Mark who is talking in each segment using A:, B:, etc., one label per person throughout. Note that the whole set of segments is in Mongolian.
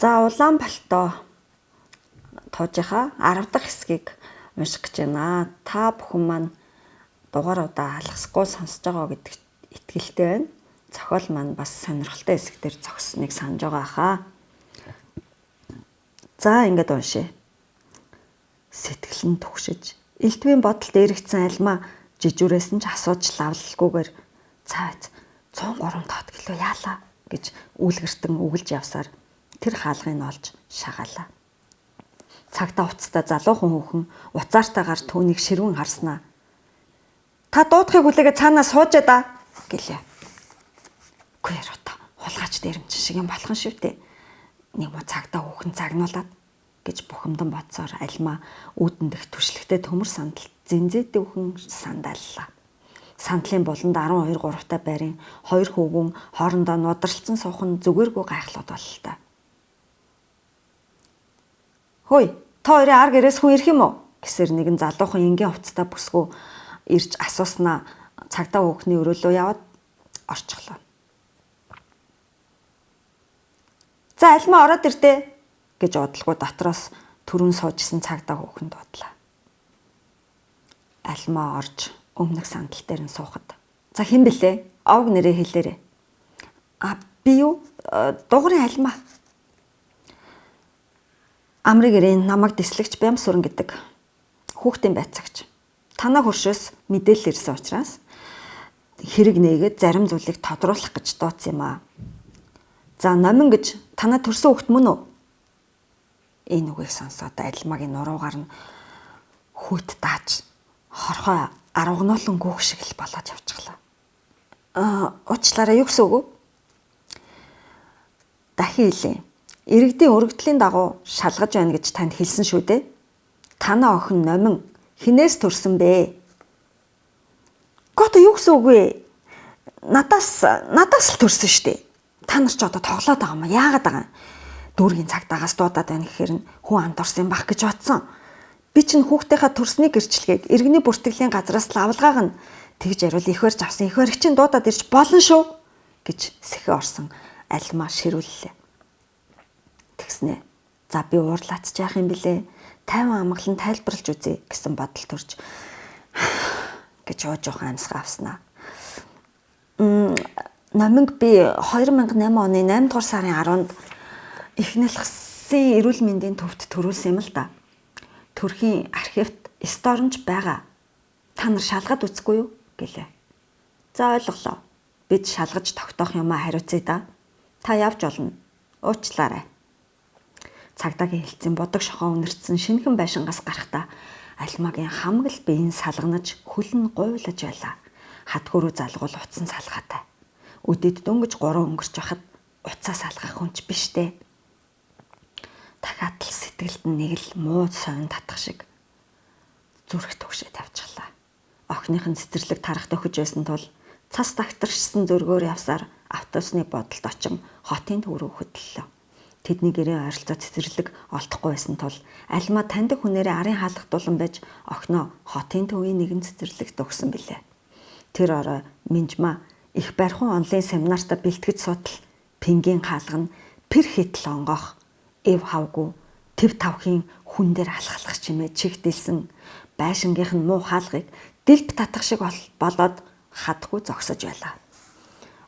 A: За улаан пальто тоожийнхаа 10 дахь хэсгийг унших гэж байна. Та бүхэн маань дугааруудаа алгасгүй сонсож байгаа гэдэгт итгэлтэй байна. Зохиол маань бас сонирхолтой хэсэг дээр зогссныг санаж байгаа хаа. За ингээд уншъя. Сэтгэл нь түгшиж, элдвийн бодолд эргэцсэн альма жижүүрээс нь ч асууж лавлалгүйгээр цайц 103 тоод гэлөө яалаа гэж үлгэртэн үгэлж явсаар тэр хаалгыг олж шагаалаа. Цагтаа уцтай залуухан хүүхэн уцаартаагаар түүнийг ширвэн харснаа. Та дуудахыг хүлээгээ цаанаа суужээ да гэлээ. Үгүй яруу хулгайч дээрэмчин шиг юм болох нь шивтэй. Нэг муу цагтаа хүүхэн загнуулаад гэж бухимдан бодсоор альма үүдэн дэх түшлэгтэй төмөр сандалд зэнзээдүүхэн сандааллаа. Сандлын буланд 12 3-тай байрын хоёр хүүгүн хоорондоо нударалцсан суух нь зүгээргүй гайхлууд боллоо. Хөөе, та хоёрын ар гэрээс хүн ирэх юм уу? Гэсээр нэгэн залуухан энгийн хувцастай бүсгүй ирж асууснаа цагдаа хүүхний өрөөлөө яваад орчихлоо. За альма ороод ирдээ гэж удалгүй дотроос түрүүн суужсэн цагдаа хүүхэнд бодлаа. Альма орж өмнөх сандал дээр нь суухад. За хэн блэ? Овг нэрээ хэлээрэй. Би юу? Дугарын альма. Амрыг ирэн намайг дислэгч Бямсүрэн гэдэг. Хүүхдийн байцаагч. Танаа хөршөөс мэдээлэл ирсэн учраас хэрэг нээгээд зарим зүйлийг тодруулах гэж дууцсан юм аа. За номин гэж танаа төрсөн хүүхд мөн үү? Энэ үгийг сонсоод альмагийн нуруугаар нь хүүт дааж хорхой аргагнуулан гүөх шиг л болоод явчихлаа. Уучлаарай юу гэсэн үг вэ? Дахин хэлье. Иргэдийн өргөдлийн дагуу шалгаж байна гэж танд хэлсэн шүү дээ. Танаа охин номин хинээс төрсөн бэ? Гото юу гэсэн үг вэ? Надаас л төрсөн шүү дээ. Та нар ч одоо тоглоод байгаа юм аа. Яагаад байгаа юм? Дүүргийн цагтаагаас дуудаад байна гэхээр нь хүн андуурсан бах гэж бодсон. Би чинь хүүхдийнхаа төрсний гэрчлэгийг иргэний бүртгэлийн газраас лавлгааг нь тэгж яриул их барьж авсан. Их баригч нь дуудаад ирж болно шүү гэж сэхэ орсон альма ширүүллээ. Тэгснэ. За би уурлаач яах юм бэлээ? 50 амгалан тайлбарлаж үзье гэсэн бодол төрж гэж ууж амьсгаа авснаа. Наминг би 2008 оны 8 дугаар сарын 10-нд Ихнэлхсэн эрүүл мэндийн төвд төрүүлсэн юм л да. Төрхийн архивт сторонж байгаа. Та нар шалгаж үзэхгүй юу гэлээ. За ойлголоо. Бид шалгаж тогтоох юмаа хариуцъя да. Та явж олно. Уучлаарай. Цагдаагийн хэлцэн бодог шохоо үнэрсэн шинхэн байшингаас гарахдаа альмагийн хамаг л биеийн салганаж хөлн гуйлаж байлаа. Хатгүрүү залгуул утсан салгаатай. Өдөд дөнгөж 3 өнгөрч байхад уцаа салгах хүнч биш дээ. Дахиад л сэтгэлд нэг л муу совин татах шиг зүрх төгшөө тавьчихлаа. Охиныхын цэцэрлэг тарахт өгч байсан тул цас тагтаршсан зөргөөр явсаар автобусны бодолд очин хотын төв рүү хөдлөлөө. Тэдний гэрээ ойролцоо цэцэрлэг олдохгүй байсан тул альма таньдаг хүнээрээ арын хаалгатуулан байж охиноо хотын төвийн нэгэн цэцэрлэгт өгсөн билээ. Тэр орой Минжма их барьхан онлын семинартаа бэлтгэж судал пингийн хаалга нь пэр хитл онгоох эв хавгүй төв тавхийн хүн дээр алхалах чимээ чигдэлсэн байшингийнх нь муу хаалгыг дэлб татах шиг болоод хадгүй зогсож байлаа.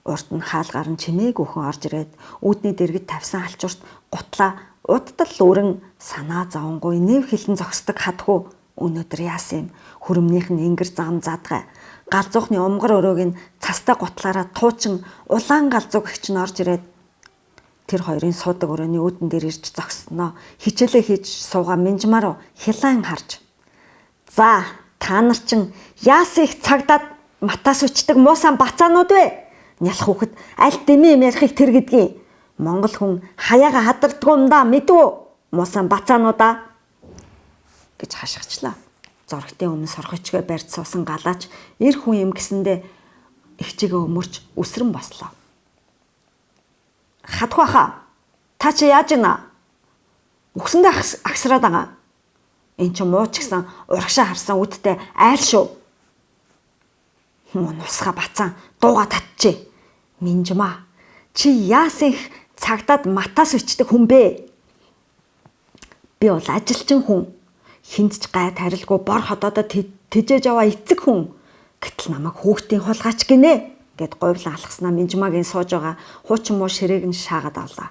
A: Урд нь хаалгаар нь чимээг өхөн орж ирээд үүдний дэргэд тавьсан алчуурт гутлаа удтал үрэн санаа зовонгуй нэв хилэн зогсдог хадгүй өнөөдөр яасан юм хөрөмнийх нь ингэр зам задгай галзуухны умгар өрөөг нь цастай гутлаараа туучин улаан галзууг гихч нь орж ирээд тэр хоёрын суудаг өрөөний үүдэн дээр ирж зогсноо хичээлээ хийж суугаа Минжма руу хилаан харж. За та нар чин яасан их цагдаад матаас өчтөг муусан бацаанууд вэ? Нялх хүүхэд аль дэмий юм ярихыг тэр гэдгийг Монгол хүн хаяага хадардгүй юм да мэдвүү? Муусан бацаануудаа гэж хашгичлаа. Зоргтын өмнө сорхичгээ барьж суусан галаач эр хүн юм гэсэндээ ихчигээ өмөрч үсрэн бослоо. Хадгүй хаа. Та чи яаж ийна? Үгсэндээ агсраад байгаа. Энд чи мууч гисэн урагшаа харсан үдтэй айл шүү. Муу нусга бацаан дууга татчээ. Минжма чи яасан их цагдаад матаас өчтөг хүн бэ? Би бол ажилчин хүн. Хинд ч гай тарилгүй бор хотоодоо тэжээж аваа эцэг хүн. Гэтэл намайг хүүхдийн хулгайч гинэ гэд говьлан алхаснаа Минжмагийн сууж байгаа хуучин муу ширээг нь шаагаад авлаа.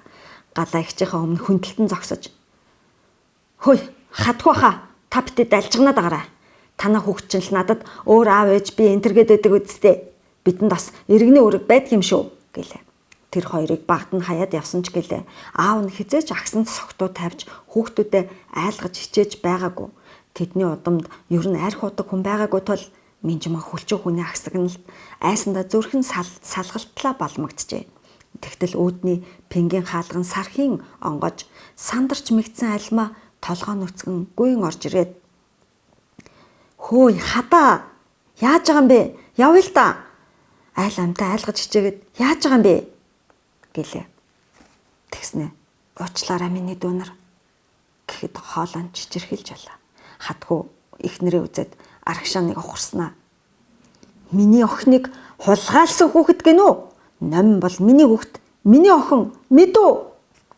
A: Галаа ихчийнхээ өмнө хүндэлтэн зогсож. Хөөе, хатгүй хаа. Та битэд альжгнаад агараа. Танаа хүүхд чинь л надад өөр аав ээж би энтергээд байдаг үсттэй. Бидэнд бас иргэний үүрэг байдаг юм шүү гэлээ. Тэр хоёрыг багт нь хаяад явсан ч гэлээ. Аав нь хизээч агсанд согтуу тавьж хүүхдүүдэд айлгаж хичээж байгаагүй. Тэдний удамд ер нь арх удаг хүн байгаагүй тул Минжмаа хүлчөө хүний агсагналд айсандаа зүрхэн салгалтлаа балмагджээ. Тэгтэл үүдний пингийн хаалган сархийн онгож сандарч мэгдсэн альмаа толгоо нүцгэн гүйн орж ирээд хөөе хадаа яаж байгаа юм бэ? Явъя л да. Айл амтай айлгаж хичээгээд яаж байгаа юм бэ? Гэлээ. Тэгснэ. Уучлаарай миний дүүнер гэхэд хоолой чичирхэлж байлаа. Хатгүй ихнэрээ үзээд арагшааныг ухарснаа. Миний охиныг хулгайлсан хүүхэд гэнэ үү? Ном бол миний хүүхэд, миний охин мэдүү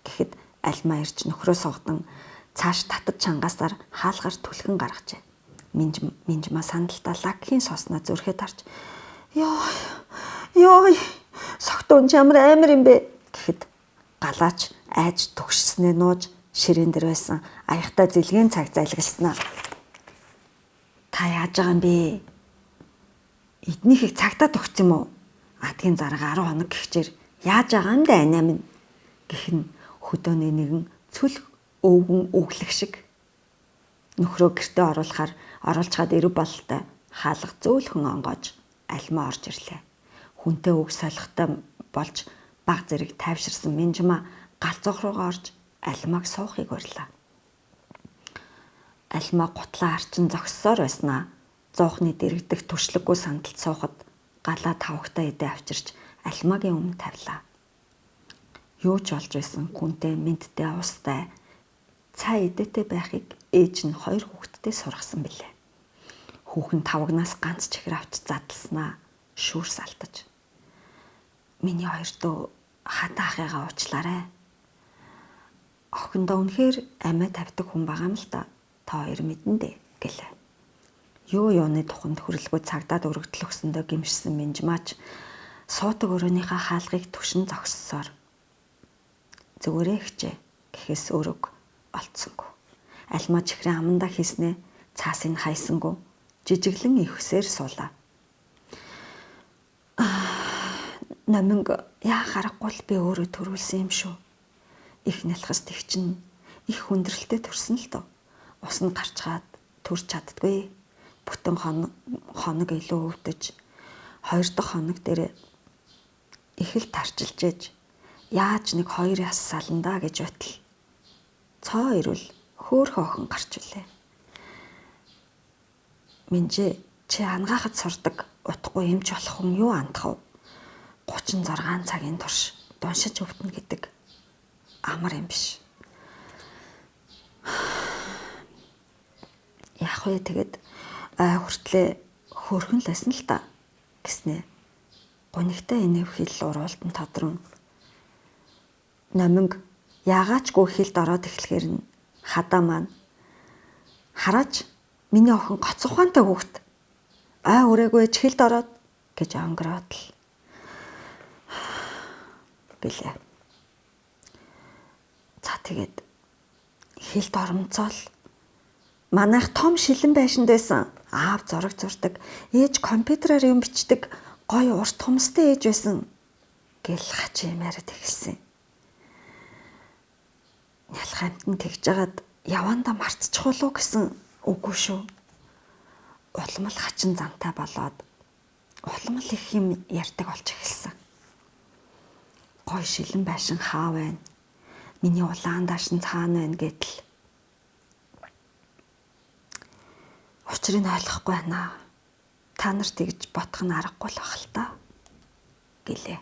A: гэхэд альмаа ирж нөхрөө суугдан цааш татад чангаасаар хаалгаар түлхэн гаргажээ. Минжмаа сандалтаа лакхийн сосноо зүрхээ тарж ёо согтуун ямар амар юм бэ гэхэд галаач айж төгшснээ нууж ширээн дээр байсан аяхтай зэлгийн цаг залгилснаа. Та яаж байгаа юм бэ? Эднийхийг цагтаа төгссөн юм уу? Адгийн зарга 10 хоног гихчээр яаж байгаа юм бэ анаа минь гэх нь хөдөөний нэгэн цүлх өвгөн өглөх шиг. Нөхрөө гэртээ оруулчгаад ирэв бололтой хаалга зөөлхөн онгоож альмаа орж ирлээ. Хүнтэй үг солихтой болж баг зэрэг тайвширсан Минжмаа галзуух руугаа орж альмааг суухыг урьлаа. Альмаа гутлаа арчин зогссоор байснаа зоохны дэрэгдэх туршлагагүй сандалд суухад галаа тавхтаа идэ авчирч альмаагийн өмнө тавилаа. Юу ч болж байсан хүнтэй мэдтэй устай цай идэтэй байхыг ээж нь 2 хүүхэдтэй сургасан билээ. Хүүхэн тавгнаас ганц чихэр авч задлснаа шүүрс алдаж. Миний хоёр дөө хатаа ахыгаа уучлаарай. Охиндоо үнэхээр амиа тавьдаг хүн байгаа юм л та хоёр мэдэн дээ гэлээ. Юуны туханд хүрэлгүй цагдаад өргөдөл өгсөндөө гимшсэн Минжмаач суудаг өрөөнийхөө хаалгыг түшин зогссоор зүгээрээ хичээ гэхээс өрөг олцсонгүй. Альмаа чихрийн амандаа хийснээ цаасыг хайсангүй жижиглэн ихсээр суулаа. Наминг яа харахгүй л би өөрөө төрүүлсэн юм шүү. Их нялхас тэгчин их хүндрэлтэй төрсөн л доо. Ус нь гарчгаад төрч чаддгүй. Бүтэн хоног илүү өвдөж 2 дахь хоног дээр их л тарчилж ээж яаж нэг 2 яс саландаа гэж байтал цоо ирвэл хөөхөн охин гарч үлээ. Минжээ чи ангаахад сурдаг утгагүй юмч болох хүн юу андах вэ? 36 цагийн турш дуншиж өвдөн гэдэг амар юм биш. Яах вэ тэгээд хүртлээ хөөрхөн л байсан л та гэснэ. Гунигтай инэв хил уруултан тодрон. Номинг яагаачгүй хилд ороод эхлэхээр нь хадаа маань хараач миний охин гоц ухаантай хүүхэд өрөөгүй хилд ороод гэж өнгөрөөд л гэлээ. За тэгээд хилд оромцоол манайх том шилэн байшинд байсан. Аав зураг зурдаг, ээж компьютераар юм бичдэг, гоё урт хумстай ээж байсан гэл хач юмараад эхэлсэн. Нялх амтнд тэгж жагаад явандаа мартчих болов гэсэн үгүй шүү. Улмал хачин зантай болоод улмал их юм ярьдаг болж эхэлсэн. Гоё шилэн байшин хаа байна? Миний улаан даашин цаана байна гэдэл. Учрыг ойлгохгүй байна. Та нар тэгж бодох нь аргагүй л бах л та гэлээ.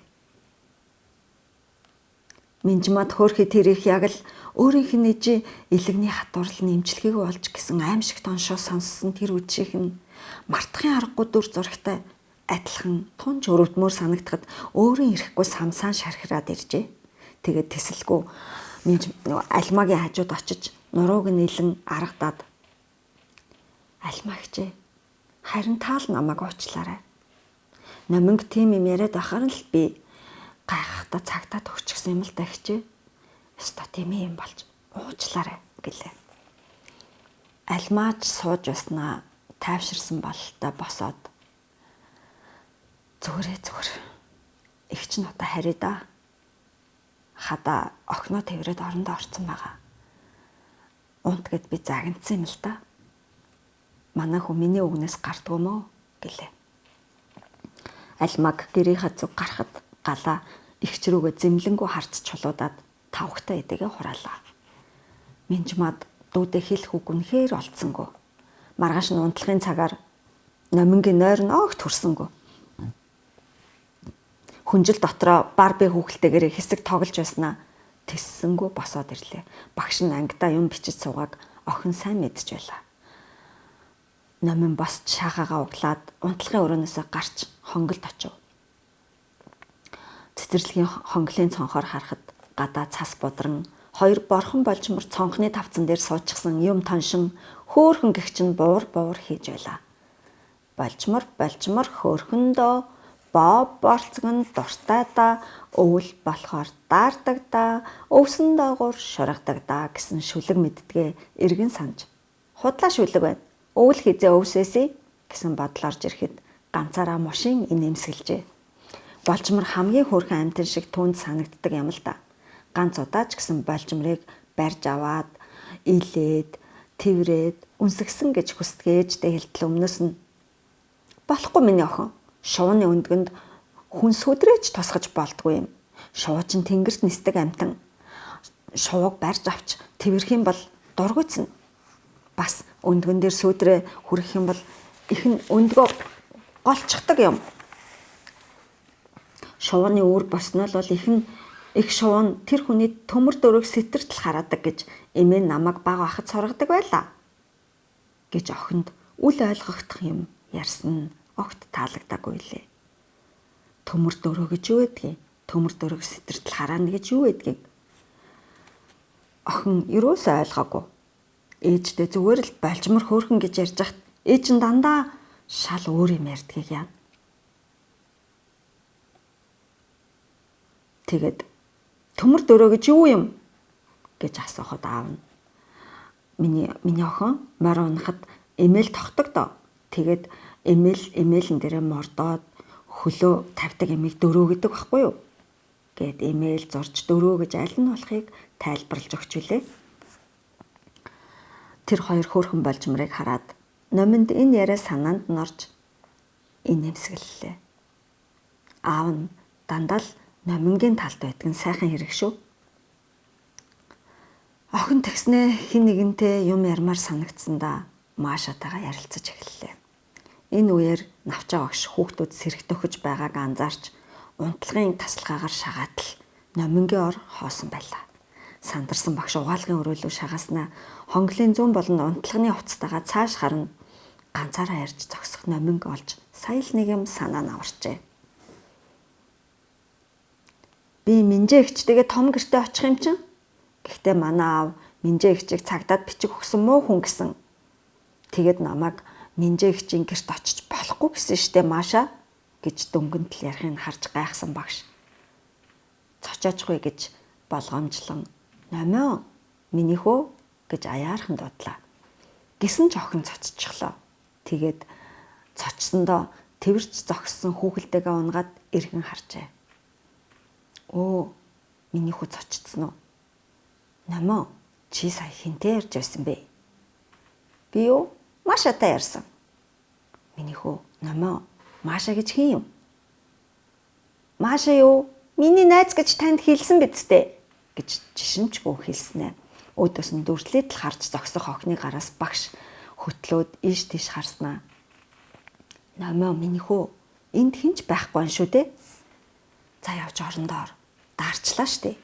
A: Минжмад хөөрхий тэрих яг л өөрийнх нь ижи илэгний хатуурл нэмжлэхийг болж гисэн аимшигт оншоо сонссон тэр үдших нь мартахын аргагүй дүр зурагтай адилхан тунж өрөвдмөр санагдахад өөрийн ирэхгүй самсаан шархираад иржээ. Тэгээд тэсэлгүй минь Альмагийн хажууд очиж нурууг нийлэн аргадаад Альма хичээ. Харин таал намайг уучлаарай. Номинг тийм юм яриад байхаар л би гайхахта цагтаа төгчихсөн юм л да хичээ. Өстой тийм юм болж уучлаарай гэлээ. Альмаач сууж байснаа тайвширсан бололтой босоод зүгээр их ч нота харъя да. Хада охиноо тэрвэрэд орондоо орсон байгаа. Унт гэд би загнацсан юм л да. Манай хүн миний үгнээс гардгүй мó гэлээ. Альмаг гэрийнхаа зүг гарахад галаа ихч рүүгээ зэмлэнгүү харц чулуудаад тавхтай эдэгээ хураалаа. Минжмад дүүдээ хэлэх үг үнэхээр олцсонгүй. Маргааш нь унтлагын цагаар номингийн нойр нь огт хүрсэнгүй. Хүнжил дотроо барби хүүхэлтэйгээр хэсэг тоглож байснаа тэссэнгүй босоод ирлээ. Багш нь ангидаа юм бичиж суугааг охин сайн мэдж байлаа. Номин босч шахаага углаад унтлагын өрөөнөөсөө гарч хонголд очив. Цэцэрлэгийн хонглын цонхоор харахад гадаа цас бодрон хоёр борхон болжмор цонхны тавцан дээр суучихсан юм тоншин хөөхөн гихчин буур хийж байлаа. Болжмор хөөхөндөө боо борцгон дуртай да өвөл болохоор даардаг да өвсөн доогуур шургадаг да гэсэн шүлэг мэддгээ эргэн санаж. Худлаа шүлэг байна. Өвөл хизээ өвсөөсэй гэсэн бодол орж ирэхэд ганцаараа мушин инээмсэглэжээ. Болжмор хамгийн хөөрхөн амтэн шиг түүнд санагддаг юм л да. Ганц удаач гэсэн болжмрыг барьж аваад илээд тэврээд үнсгсэн гэж хүсдгээжтэй хэлтэл өмнөөс нь болохгүй миний охин. Шувууны өндгөнд хүн сүдрээч тосгож болдгүй юм. Шувуу чин тэнгэрт нисдэг амтан. Шувууг барьж авч тэвэрх юм бол дургуйцна. Бас өндгөн дээр сүдрээ хүрэх юм бол их нь өндгөө голчдаг юм. Шувууны үүр босноо л бол их шувуу нь тэр хүний төмөр дөрөг сэтэртэл хараадаг гэж эмээ намайг баг ахад сургадаг байлаа гэж охинд үл ойлгохдох юм ярьсан нь огт таалагдаагүй лээ. Төмөр дөрөг гэж юу гэдгийг, төмөр дөрөг сэтэртэл хараана гэж юу гэдгийг охин юусаа ойлгоогүй. Ээжтэй зүгээр л болжмор хөөрхөн гэж ярьж хат ээж нь дандаа шал өөр юм ярьдгийг яа. Тэгээд төмөр дөрөө гэж юу юм гэж асуухад аав нь миний охин морь унахад эмээл тогтдог доо. Тэгээд эмээлэн дээрээ мордоод хөлөө тавьдаг эмийг дөрөө гэдэг байхгүй юу? Гэт эмээл зурж дөрөө гэж аль нь болохыг тайлбарлаж өгч үлээ. Тэр хоёр хөөрхөн болжмрыг хараад номинд энэ яриа санаанд нь орж инээмсэглэлээ. Аав нь дандаа л номингийн талд байдаг нь сайхан хэрэг шүү. Охин тэгснээ хин нэгэнтэй юм ярмаар санагдсандаа Машатайгаа ярилцаж эхэллээ. Энэ үеэр навчаа багш хүүхдүүд сэрэгт өгч байгааг анзаарч унтлагын тасалгаагаар шагаатал номингийн ор хоосон байлаа. Сандарсан багш угаалгын өрөөлөв шагаснаа хонглын зүүн болон унтлагын хувцастайгаа цааш харна ганцаараа ярьж зогсох номинг олж сая л нэг юм санаа наварчээ. Би Минжээ эгчтэйгээ том гэртээ очих юм чин. Гэхдээ манай аав Минжээ эгчийг цагдаад бичих өгсөн муу хүн гэсэн. Тэгээд намайг Минжээ эгчийн гэрт очиж болохгүй гэсэн штэ Маша гэж дөнгөнтөл ярихыг харж гайхсан багш. Цочоочгүй гэж болгоомжлон "Номио миний хөө" гэж аяархан дудлаа. Гисэн ч охин цоччихлоо. Тэгээд цочсондоо тэрч зогссон хүүхэлдэйгээ унгаад эргэн харжээ. "Оо, миний хүү цочцсон уу? Номио, чи сая хинтээ ярьж байсан бэ?" "Би юу? Машатай ярьсан." "Миний хүү, Номио, Маша гэж хин юм?" "Маша юу? Миний найз гэж танд хэлсэн бидтэй" гэж жишимчгүй хэлснэ. Өөдөөс нь дүрслээд л харж зогсох охины гараас багш хөтлөөд ийш тийш харснаа. "Номио миний хүү, энд хинч байхгүй шүү дээ. За явж орондоо даарчлаа штэ."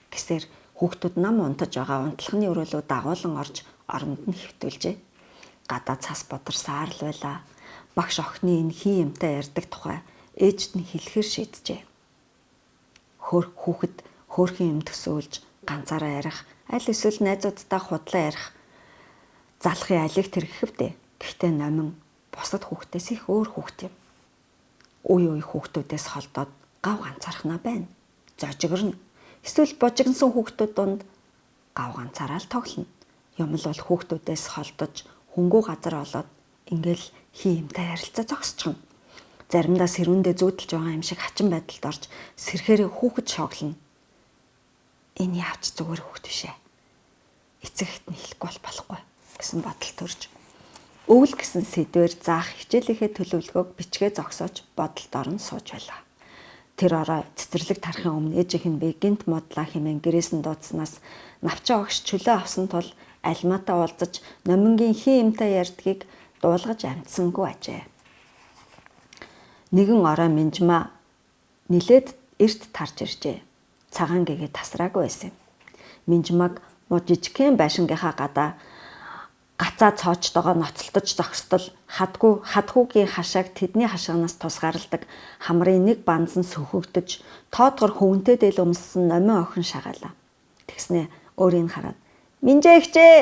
A: Гэсээр хүүхдүүд нам унтаж байгаа унтлагын өрөөлөө дагуулan орж оронд нь хэвтүүлжээ. Гадаа цас бодорсаар л байлаа. Багш охины энэ хин юмтай ярьдаг тухай ээжд нь хэлэхэр шийджээ. Хүүхэд хөөрхөн юм төсөөлж, ганцаараа ярих, аль эсвэл найзуудтай худлаа ярих залхын алийг тэрхэвдээ. Гэхдээ номин бусад хүүхдээс их өөр хүүхд юм. Үе үе хүүхдүүдээс холдоод гав ганцаархнаа байна. Зожигорно. Эсвэл божигнсан хүүхдүүд донд гав ганцаараа л тоглоно. Юм л бол хүүхдүүдээс холдож хөнгүү газар олоод ингээл хий юмтай ярилцаа зогсчихно. Заримдаа сэрүүндээ зүүдэлж байгаа юм шиг хачин байдалд орж сэрхээрээ хүүхэд шоглоно. Энэ явж зүгээр хүүхд бишээ. Эцэгт нь хэлэхгүй болохгүй гэсэн бодол төрж. Өвөл гэсэн сэдвээр заах хичээлийнхээ төлөвлөгөөг бичгээ зогсоож бодолд орон сууж байлаа. Тэр орой цэцэрлэг тарахын өмнө ээжийнх нь би гинт модлаа хэмээн гэрээсэн дуудснаас навчаа огш чөлөө авсан тул альмаатай уулзаж номингийн хин юмтай ярьдгийг дуулгаж амтсангүй ажээ. Нэгэн орой Минжмаа нилээд эрт тарж иржээ. Цагаан гэгээ тасраагүй байсан юм. Минжмааг муу жижигхэн байшингийнхаа гадаа гацаа цоочтойгоо ноцолдож зогсдол хадгуугийн хашааг тэдний хашаанаас тусгаарладаг хамрын нэг банзан сөхөгдөж тоодгор хөвөнтэй дээл өмссөн номин охин шагаалаа. Тэгснээ өөрийг хараад "Минжээ ихчээ"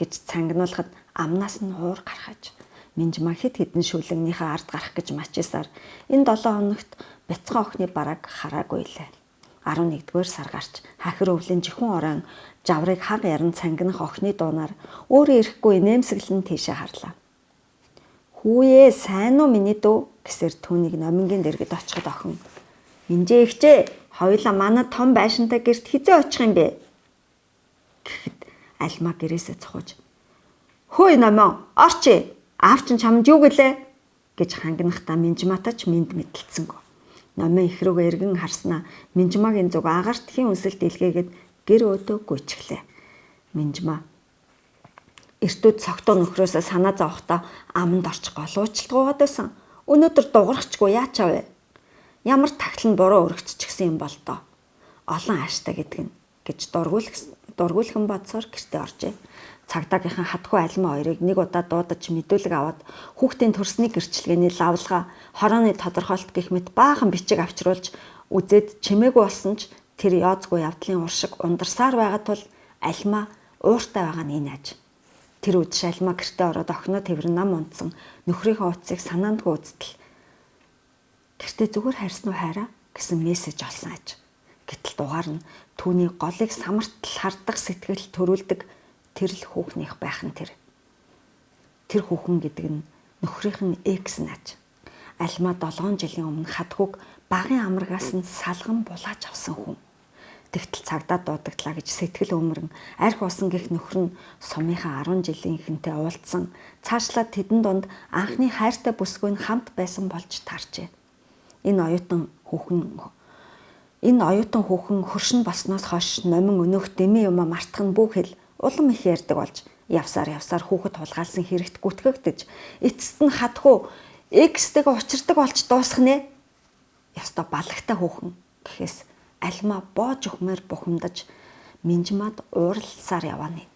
A: гэж цангинуулахад амнаас нь уур гаргаж Минжмаа хэд хэдэн шүлэгнийхээ ард гарах гэж мачисаар энэ 7 хоногт бяцхан охины бараг хараагүй лээ. 11-р сар гарч хахир өвлийн жихэн оройн жаврыг хаг яран цангинах охины дуунаар өөрөө ирэхгүй инээмсэглэн тийшээ харлаа. "Хүүе, сайн уу миний дүү?" гэсээр түүнийг номингийн дэргэд очиход охин "Минжээ ихчээ, хоёулаа манай том байшинтай гэрт хизээ очих юм бэ?" гэхэд альмаа гэрээсээ цохож "Хөөе номоо, орчи. Аав чинь чамд юу гэлээ?" гэж хангинахтаа Минжмаатай ч минд мэдлэлцэнгүй. Номын их рүүгээ эргэн харснаа Минжмаагийн зүг агарт хин үнсэлт илгээгээд гэр өөдөө гүйчихлээ. Минжмаа эртүүд цогтоо нөхрөөсөө санаа зовхдоо аманд орч голуучлгуугаад байсан. Өнөөдөр дугарахчгүй яачаа вэ? Ямар тагтал нь буруу өргөцч гисэн юм бол тоо. Олон ааштай гэдэг нь гэж дургуулхан бодсоор гэртээ оржээ. Цагдаагийнхан хатгүй альмаа хоёрыг нэг удаа дуудаж мэдүүлэг аваад хүүхдийн төрсний гэрчлэгээний лавлгаа хорооны тодорхойлт гэх мэт баахан бичиг авчруулж үзээд чимээгүй болсон ч тэр яозгүй явдлын уршиг ундарсаар байгаа тул альмаа ууртай байгаа нь энэ аж. Тэр үдши альмаа гэртээ ороод охиноо тэрвэр нам унтсан нөхрийнхөө утсыг санаандгүй үзтэл гэртээ зүгээр харьсан уу хайраа гэсэн мессеж олсон аж. Гэтэл дугаар нь түүний голыг самартал хардах сэтгэл төрүүлдэг тэрл хүүхнийх байх нь тэр. Тэр хүүхэн гэдэг нь нөхрийнх нь экс наж. Альмаа 7 жилийн өмнө хадгууг багын амрагаас нь салган булааж авсан хүн. Тэгтэл цагдаа дуудагдлаа гэж сэтгэл өмөрн арх усан гих нөхөр нь сумынхаа 10 жилийн ихэнтэй уулзсан. Цаашлаад тэдэн донд анхны хайртай бүсгүй нь хамт байсан болж таржээ. Энэ оюутан хүүхэн хөршин босноос хойш номин өнөөх дэмий юмаа мартах нь бүх хэл улам их ярьдаг болж явсаар хүүхэд хулгаалсан хэрэгт гүтгэгдэж эцэст нь хатхуу экстэйг учирдаг болж дуусах нэ. Яста балагтай хүүхэн гэхээс альмаа боож өгмөр бухимдаж Минжмаад уурлалсаар явааны.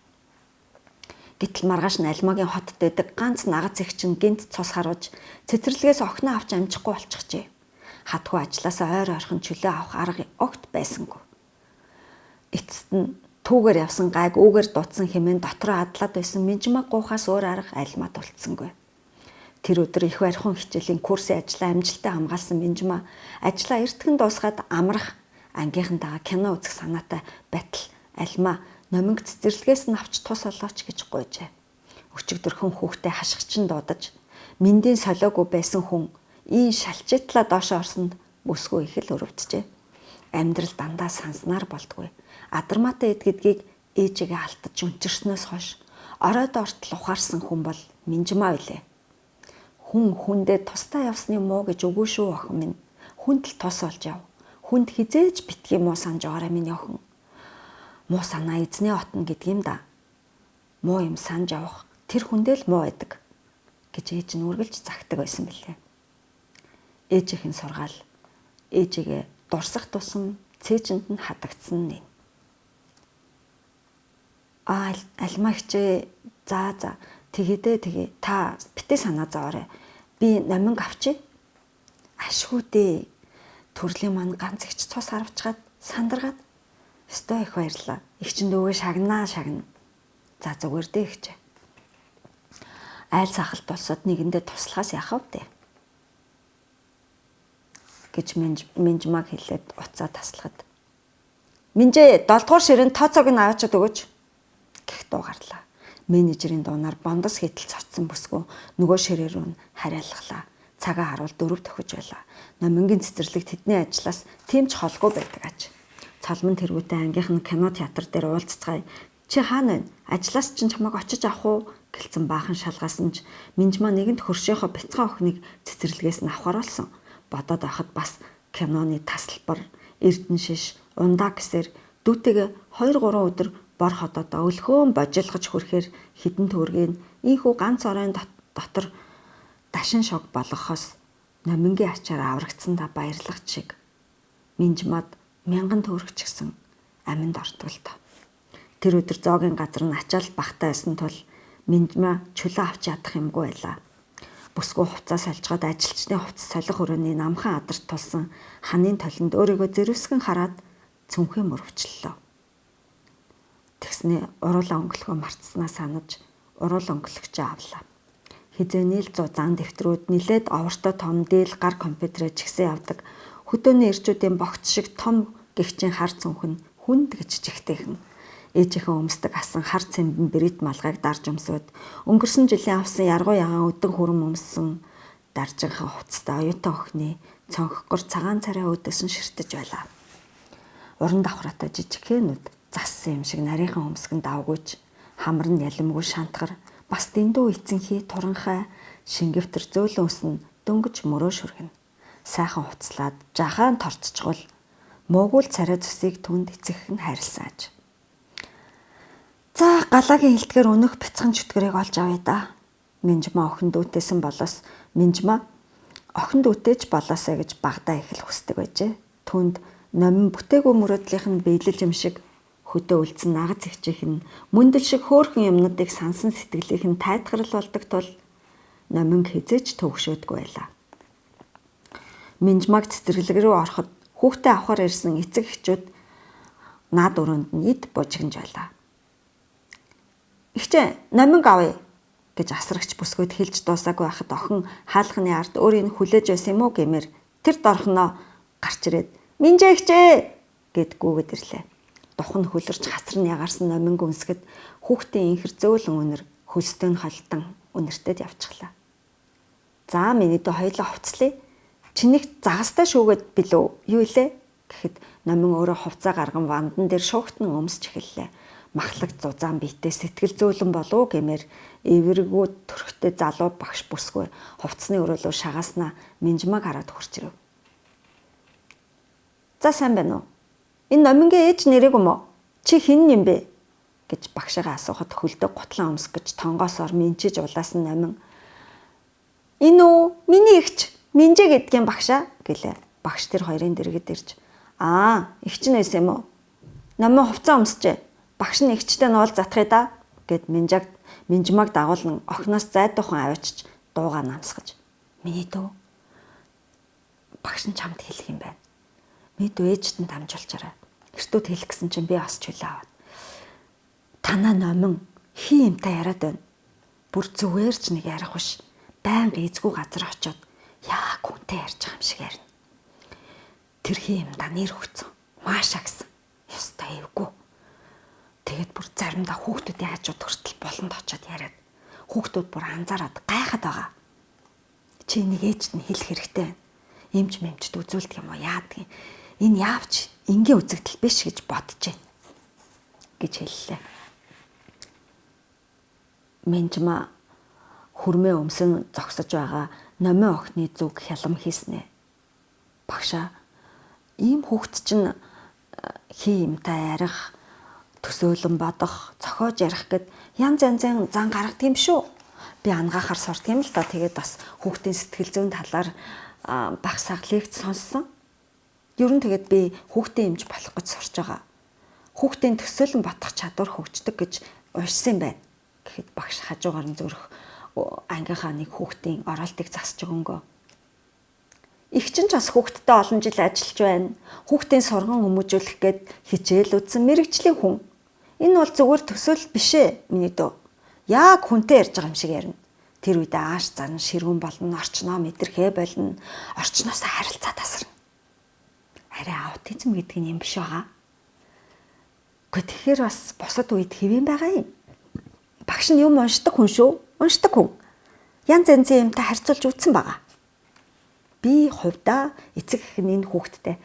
A: Гэтэл маргааш нь альмаагийн хотод байдаг ганц нагац их чинь гинт цус харуулж цэцэрлэгээс охиноо авч амжихгүй болчихжээ. Хатхуу ажилласаа ойр ойрхон чөлөө авах арга огт байсангүй. Эцэст нь түүгээр явсан гайг үүгээр дутсан хэмээн дотроо адлаад байсан Минжмаа гуйхаас өөр арга альмаа тулцсангүй. Тэр өдөр их барихан хичээлийн курсын ажлаа амжилттай хамгаалсан Минжмаа ажлаа эртхэн дуусгаад амрах ангийнхантайгаа кино үзэх санаатай байтал альмаа номинг цэцэрлэгээс нь авч тус олооч гэж гуйжээ. Өчигдөрхөн хүүхдээ хашгичин дуудаж мэндийн солиогүй байсан хүн ийн шалчитлаа доошоо орсонд бүсгүй их л өрөвдөжээ. Амьдрал дандаа санснаар болдгүй. Адармаатай эдгэдгийг ээжигээ алтаж үнчирснээс хойш оройд ортол ухаарсан хүн бол Минжмаа үлээ. Хүн хүндээ тусдаа явсны муу гэж үгүй шүү охин минь. Хүнд л тос олж яв. Хүнд хизээж битгий муу санаж байгаарай миний охин. Муу санаа эзний отно гэдэг юм да. Муу юм санаж явах тэр хүндээ л муу байдаг гэж ээж нь үргэлж загтаг байсан билээ. Ээжийнхэн сургаал ээжигээ дурсах тусам цээжинд нь хадагдсан нь. Альмаа хичээ за тэгээ та битээ санаа зовоорой. Би номинг авчи. Ашгүй дээ. Төрлийн маань ганц ихч цус харвчгаад сандаргаад Өстой их баярлаа. Их чинь дүүгээ шагнаа. За зүгээр дээ их ч. Айл сахалт болсод нэгэндээ туслахаас яхав дээ. Гэж Минжмаг хэлээд уцаа таслахад. Минжээ 7 дугаар ширээнд тооцоог нь аваачаад өгөөч гэх дуу гарлаа. Менежерийн дуунаар бондос хитэл цоцсон бүсгүй нөгөө ширээ рүү нь хариалглаа. Цагаа харуул 4 тохиж байлаа. Номингийн цэцэрлэг тэдний ажлаас тийм ч холгүй байдаг аж. Цалман тэргүүтэй ангийнхан кино театр дээр уулзцгаая. Чи хаана вэ? Ажлаас чинь чамайг очиж авах уу? Гэлцэн баахан шалгаасан ч Минжмаа нэгэнт хөршийнхөө бяцхан охиныг цэцэрлэгээс нь авахар болсон. Бодоод байхад бас киноны тасалбар, эрдэн шиш, ундаа гэсээр дүүтэйгээ 2-3 өдөр бор хотоодоо өлхөөн божилгож хүрэхээр хідэн төгрөгийг ийхүү ганц оройн дотор дашин шог болгохоос номингийн ачаар аврагдсандаа баярлах шиг Минжмад 1000 төгрөг ч гэсэн аминд ортголдоо. Тэр өдөр зоогийн газар нь ачаал багтаа байсан тул Минжмаа чөлөө авч ядах юмгүй байлаа. Бүсгүй хувцас солжгоод ажилчны хувцас солих өрөөний намхан адарт тулсан ханын толинд өөрийгөө зэрвсгэн хараад цүнхээ мөрөвчлөлөө. Тэгснээ уруулаа өнгөлөхөө мартснаа санаж уруулаа өнгөлөгчөө авлаа. Хизээний л 100 зан дэвтрүүд нилээд овортой том дээл гар компьютерээр чигсэн явдаг. Хөдөөний ирчүүдийн богц шиг том гихчийн хар цүнх нь хүнд гэж жигтэйхэн. Ээжийнхээ өмсдөг асан хар цэмбэн брит малгайг дарж өмсөд өнгөрсөн жилийн авсан яргуу ягаан өдөн хүрэн өмссөн даржинхан хувцастай оюутан охины цонхгор цагаан царай өдөөсөн ширтэж байлаа. Уран давхраатай жижигхэнүүд зассан юм шиг нарийнхан өмсгөн давгүйч хамар нь ялимгүй шантгар бас дэндүү эцэнхий туранхай шингэвтер зөөлөн өснө дөнгөж мөрөө шүргэнэ. Сайхан хуцлаад жагаан торцчгол муугуул царай зүсийг түнд эцэгхэн харилсан аж. За галагийн хилтгэр өнөх бяцхан чөтгөрийг олж авъя да. Минжмаа охин дүүтэйсэн болоос Минжмаа охин дүүтэйч болоосэй гэж багадаа их л хүсдэг байжээ. Түнд номин бүтээгүү мөрөөдлийнх нь биелэл юм шиг хөдөө үлдсэн нагц ихчих нь мөндөл шиг хөөрхөн юмнуудыг сансан сэтгэлийнх нь тайтгарл болдог тул номин хизээч төвөгшөөдгүй байлаа. Минжмаг цэцэрлэг рүү ороход хүүхдээ авахар ирсэн эцэг эхчүүд наад өрөөнд нь ид бужигнж байлаа. Ихчээ номинг авъя гэж асрагч бүсгүйд хэлж дуусаагүй байхад охин хаалхны ард өөрийг хүлээж байсан юм уу гэмээр тэр дорхноо гарч ирээд Минжээ ихчээ гэд гүгэд ирлээ. Духан хөлөрч хасар нь ягарсан номинг үнсгэд хүүхдийн инхэр зөөлөн өнөр хөлстэй нь холтон үнэртэд явчихлаа. За миний дэ хоёлоо хувцлая. Чинийг загастай шүүгээд билүү юу илээ гэхэд номин өөрөө хувцаа гарган вандан дээр шуугтан өмсч эхэллээ. Махлаг зузаан биетээ сэтгэл зөөлөн болов гэмээр эвэргүү төрхтэй залуу багш бүсгүй хувцсны өрөөлөө шагааснаа Минжмаг хараад хурч ирэв. За сайн байна уу? Энэ номингийн ээж нэрэг юм уу? Чи хэн юм бэ? гэж багшаа асуухад хөлдөг гутлан өмсгөж тонгоосоор минчиж улаасан номин. Энэ үү? Миний эгч Минжээ гэдгийн багшаа гэлээ. Багш тэр хоёрын дэргэд ирж эгч нь байсан юм уу? Номин хувцас өмсчээ. Багш нь эгчтэй нуул затхыг да гэд Минжмаг дагуулн охиноос зайдуухан аваачиж дуугаа намсгаж. Миний дүү. Багш нь чамд хэлэх юм байна. Мэд ээжт нь дамжуулчаарай. Эртүүд хэлэх гэсэн чинь би бас чөлөө аваад. Танаа номин хий юмтай яриад байна. Бүр зүгээр ч нэг ярих биш. Байнга эзгүй газар очиод яа гүнтэй ярьж байгаа юм шиг ярина. Тэр хий юм да нэр өгцөн. Маашаа гэсэн. Ёстой эвгүй. Тэгээд бүр заримдаа хүүхдүүдийн хажууд хүртэл болонд очиод яриад хүүхдүүд бүр анзаараад гайхаад байгаа. Чи нэг ээжт нь хэлэх хэрэгтэй байна. Имж мэмчд үзүүлдэг юм уу яадаг юм. Энэ яавч энгийн үзэгдэл биш гэж бодож байна гэж хэллээ. Минжмаа хүрмээ өмсөн зогсож байгаа номин охины зүг хялам хийснэ. Багшаа ийм хүүхд чинь хий юмтай арих төсөөлөн бодох, цохоож ярих гэд янз янзын зан гаргадаг юм шүү. Би ангаахаар сурдаг юм л да. Тэгээд бас хүүхдийн сэтгэл зүйн талаар баг саглыг сонссон. Ер нь тэгээд би хүүхдийн эмч болох гэж сурч байгаа. Хүүхдийн төсөөлөн бодох чадвар хөгждөг гэж уншсан юм байна. Гэхэд багш хажуугаар нь зөрөх ангийнхаа нэг хүүхдийн оролтыг засч өгөнгөө. Их чинь ч бас хүүхдтэй олон жил ажиллаж байна. Хүүхдийн сурган хүмүүжүүлэх гээд хичээл үзсэн мэрэгжлийн хүн. Энэ бол зүгээр төсөөлөл биш ээ миний дөө. Яг хүнтэй ярьж байгаа юм шиг ярина. Тэр үедээ ааш зан ширүүн болно, орчноо мэдрэхээ болно, орчноосоо харилцаа тасарна. Арай аутизм гэдэг нь юм биш байгаа. Гэхдээ тэгэхээр бас бусад үед хэвэн байгаа юм. Багш нь юм уншдаг хүн шүү. Уншдаг хүн. Янз янзын юмтай харьцуулж үзсэн байгаа. Би хувьдаа эцэг эх нь энэ хүүхдтэй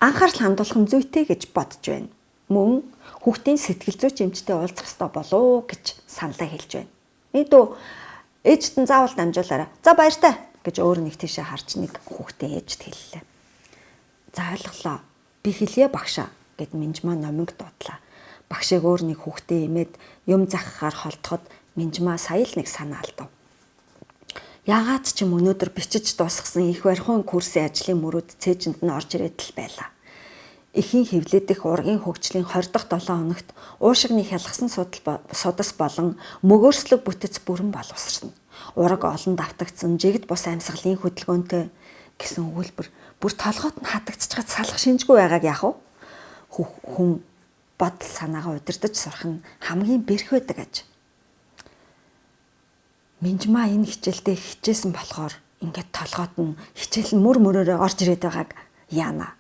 A: анхаарал хандуулах нь зүйтэй гэж бодож байна. Мөн хүүхдийн сэтгэл зүйч эмчтэй уулзах ёстой болов гэж саналаа хэлж байна. Эдөө ээжт нь заавал дамжуулаарай. За баяртай гэж өөр нэг тийшээ харж нэг хүүхдээ ээжт хэллээ. За ойлголоо. Би хэлье багшаа гэд Минжмаа номинг дуудлаа. Багшийг өөр нэг хүүхдээ имээд юм захахаар холдоход Минжмаа сая л нэг санаа алдав. Яагаад ч юм өнөөдөр бичиж дуусгасан их барихуун курсын ажлын мөрөөд цээжинд нь орж ирээд л байлаа. Эхийн хевлэдэх ургийн хөгжлийн 20 дахь 7 хоногт уушигны хялгсан судас болон мөгөөрслөг бүтэц бүрэн боловсрно. Ураг олон давтагдсан жигд бус амьсгалын хөдөлгөөнтэй гэсэн өгүүлбэр бүр толгойд нь хатагдчихад салах шинжгүй байгааг яах вэ? Хүн бодол санаагаа удирдах сурах нь хамгийн бэрх байдаг аж. Минжмаа энэ хичээлдээ хичээсэн болохоор ингээд толгойд нь хичээл нь мөр мөрөөрөө орж ирээд байгааг яана.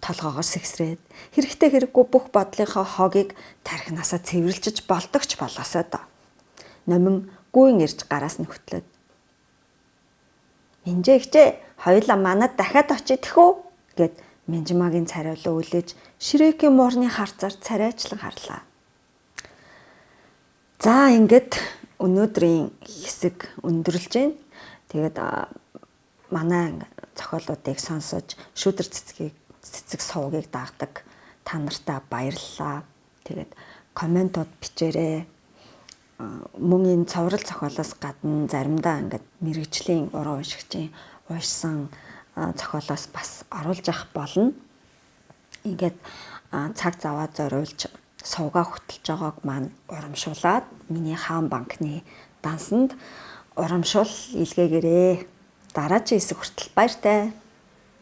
A: Толгоогоос сэгсрээд хэрэгтэй хэрэггүй бүх бодлынхоо хогийг тархинасаа цэвэрлжиж болдогч болоосоо доо. Номин гүйн ирж гараас нь хөтлөөд. Минжээ хчээ хоёулаа манад дахиад очие тэхүү гэд Минжмаагийн царайлуу үлээж Шрэкийн муурны харцаар царайчлан харлаа. За ингээд өнөөдрийн хэсэг өндөрлж байна. Тэгээд манай зохиолуудыг сонсож шүүдэр цэцэг сувгийг дагдаг та нартай баярлалаа. Тэгээд комментууд бичээрэй. Мөн энэ цоврал зохиолоос гадна заримдаа ингээд мэрэгжлийн уран уншигчийн уншсан зохиолоос бас оруулж авах болно. Ингээд цаг заваа зориулж сувгаа хөтлж байгааг маань урамшуулад миний хаан банкны дансанд урамшуул илгээгээрэй. Дараагийн хэсэг хүртэл баяртай.